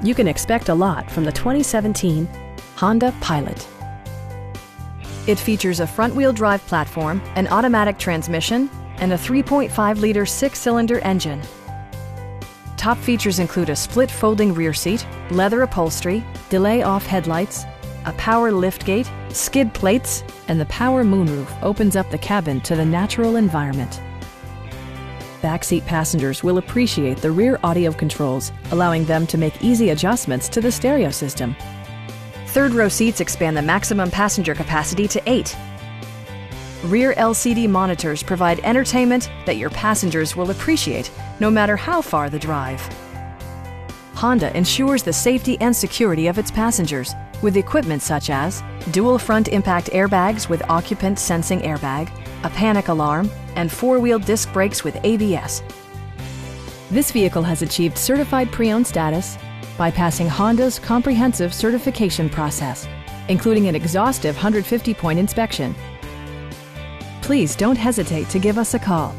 You can expect a lot from the 2017 Honda Pilot. It features a front-wheel drive platform, an automatic transmission, and a 3.5-liter six-cylinder engine. Top features include a split folding rear seat, leather upholstery, delay-off headlights, a power liftgate, skid plates, and the power moonroof opens up the cabin to the natural environment. Backseat passengers will appreciate the rear audio controls, allowing them to make easy adjustments to the stereo system. Third-row seats expand the maximum passenger capacity to 8. Rear LCD monitors provide entertainment that your passengers will appreciate, no matter how far the drive. Honda ensures the safety and security of its passengers with equipment such as dual front impact airbags with occupant sensing airbag, a panic alarm, and four-wheel disc brakes with ABS. This vehicle has achieved certified pre-owned status by passing Honda's comprehensive certification process, including an exhaustive 150-point inspection. Please don't hesitate to give us a call.